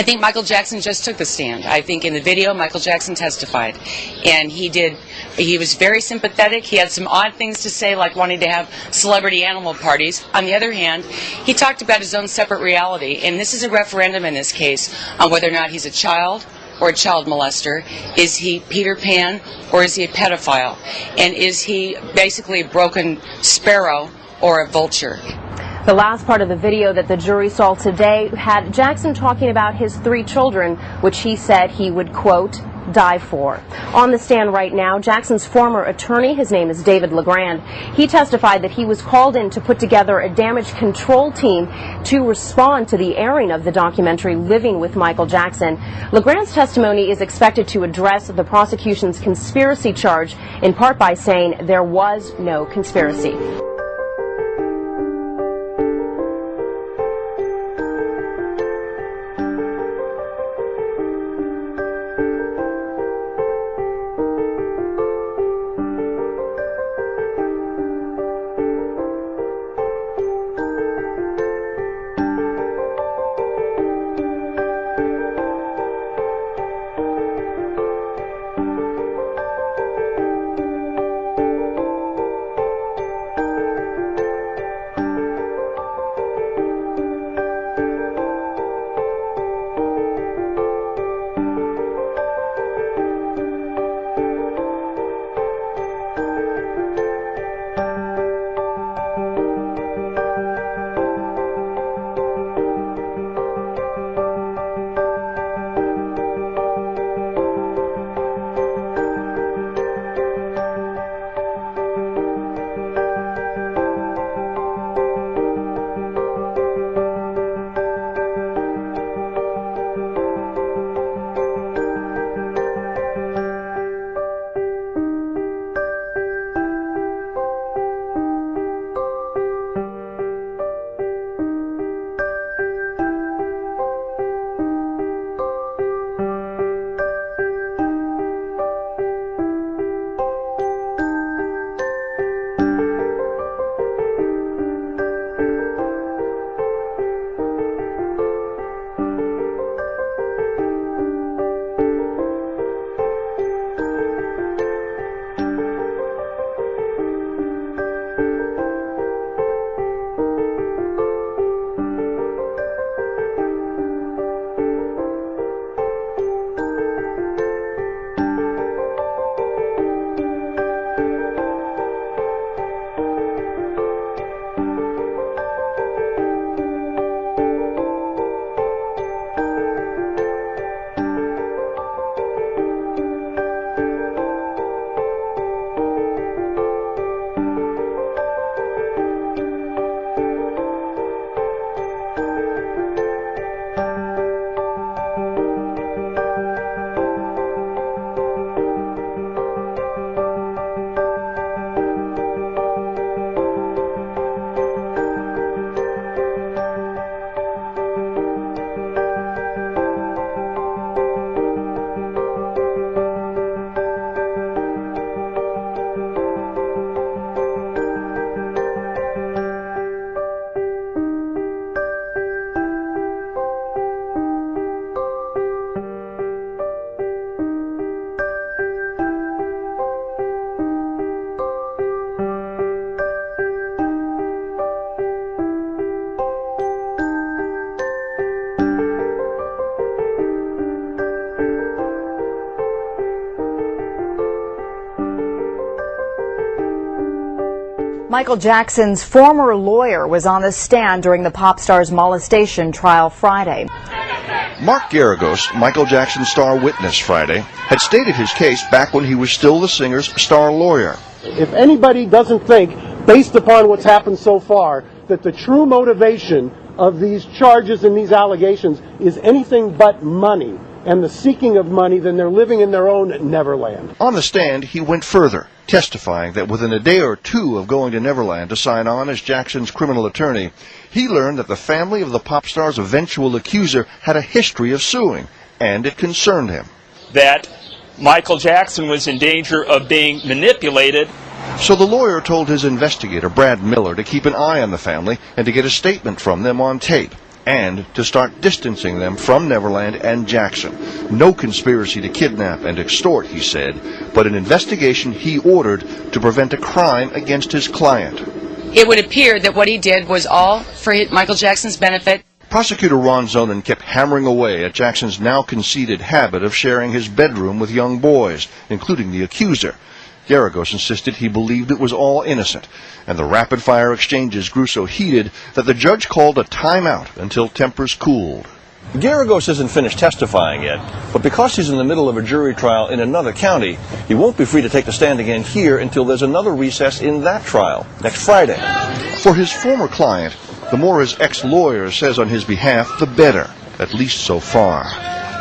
I think Michael Jackson just took the stand. I think in the video, Michael Jackson testified. And he was very sympathetic. He had some odd things to say, like wanting to have celebrity animal parties. On the other hand, he talked about his own separate reality. And this is a referendum in this case on whether or not he's a child or a child molester. Is he Peter Pan or is he a pedophile? And is he basically a broken sparrow or a vulture? The last part of the video that the jury saw today had Jackson talking about his 3 children, which he said he would, quote, die for. On the stand right now, Jackson's former attorney, his name is David LeGrand, he testified that he was called in to put together a damage control team to respond to the airing of the documentary Living with Michael Jackson. LeGrand's testimony is expected to address the prosecution's conspiracy charge, in part by saying there was no conspiracy. Michael Jackson's former lawyer was on the stand during the pop star's molestation trial Friday. Mark Geragos, Michael Jackson's star witness Friday, had stated his case back when he was still the singer's star lawyer. If anybody doesn't think, based upon what's happened so far, that the true motivation of these charges and these allegations is anything but money and the seeking of money, then they're living in their own Neverland. On the stand, he went further, testifying that within a day or two of going to Neverland to sign on as Jackson's criminal attorney, he learned that the family of the pop star's eventual accuser had a history of suing, and it concerned him. That Michael Jackson was in danger of being manipulated. So the lawyer told his investigator, Brad Miller, to keep an eye on the family and to get a statement from them on tape. and to start distancing them from Neverland and Jackson. No conspiracy to kidnap and extort, he said, but an investigation he ordered to prevent a crime against his client. It would appear that what he did was all for Michael Jackson's benefit. Prosecutor Ron Zonen kept hammering away at Jackson's now conceded habit of sharing his bedroom with young boys, including the accuser. Geragos insisted he believed it was all innocent, and the rapid-fire exchanges grew so heated that the judge called a timeout until tempers cooled. Geragos isn't finished testifying yet, but because he's in the middle of a jury trial in another county, he won't be free to take the stand again here until there's another recess in that trial, next Friday. For his former client, the more his ex-lawyer says on his behalf, the better, at least so far.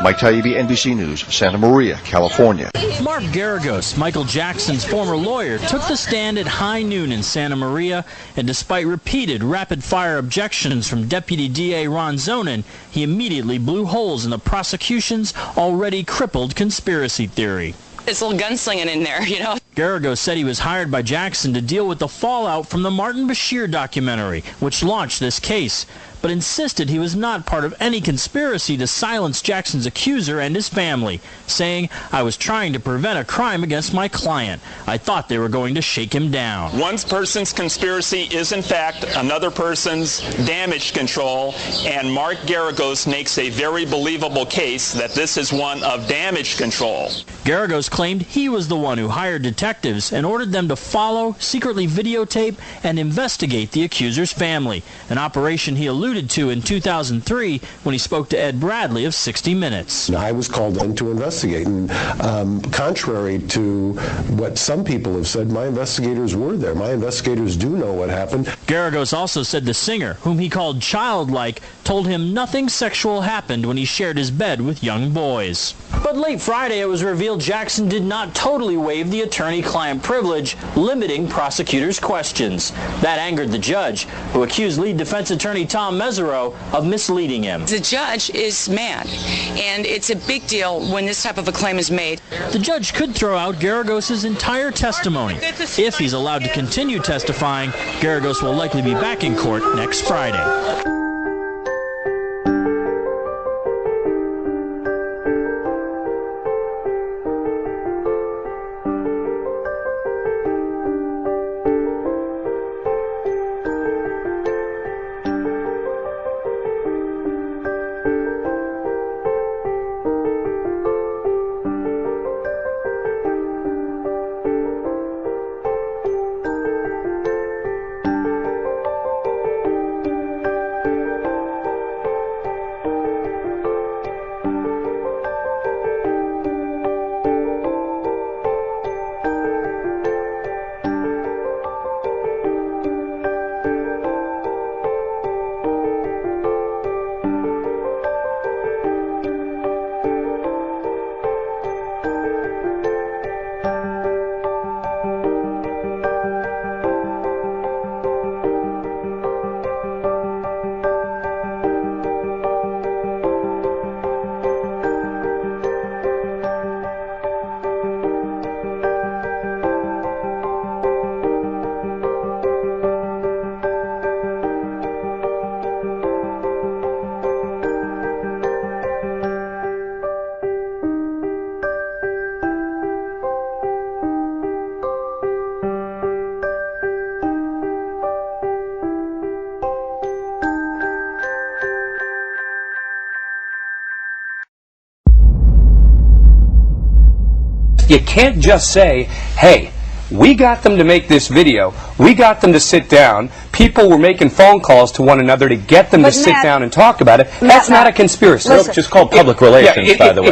Mike Taibbi, NBC News, Santa Maria, California. Mark Geragos, Michael Jackson's former lawyer, took the stand at high noon in Santa Maria, and despite repeated rapid-fire objections from Deputy DA Ron Zonen, he immediately blew holes in the prosecution's already crippled conspiracy theory. This little gunslinging in there, you know. Geragos said he was hired by Jackson to deal with the fallout from the Martin Bashir documentary, which launched this case, but insisted he was not part of any conspiracy to silence Jackson's accuser and his family, saying, "I was trying to prevent a crime against my client. I thought they were going to shake him down." One person's conspiracy is, in fact, another person's damage control, and Mark Geragos makes a very believable case that this is one of damage control. Geragos claimed he was the one who hired detectives and ordered them to follow, secretly videotape, and investigate the accuser's family, an operation he alluded to in 2003 when he spoke to Ed Bradley of 60 Minutes. I was called in to investigate, and contrary to what some people have said, my investigators were there. My investigators do know what happened. Geragos also said the singer, whom he called childlike, told him nothing sexual happened when he shared his bed with young boys. But late Friday, it was revealed Jackson did not totally waive the attorney-client privilege, limiting prosecutors' questions. That angered the judge, who accused lead defense attorney Tom Mesereau of misleading him. The judge is mad, and it's a big deal when this type of a claim is made. The judge could throw out Geragos' entire testimony. If he's allowed to continue testifying, Geragos will likely be back in court next Friday. You can't just say, hey, we got them to make this video, we got them to sit down, people were making phone calls to one another to get them to sit down and talk about it. That's not a conspiracy. It's just called public relations, by the way.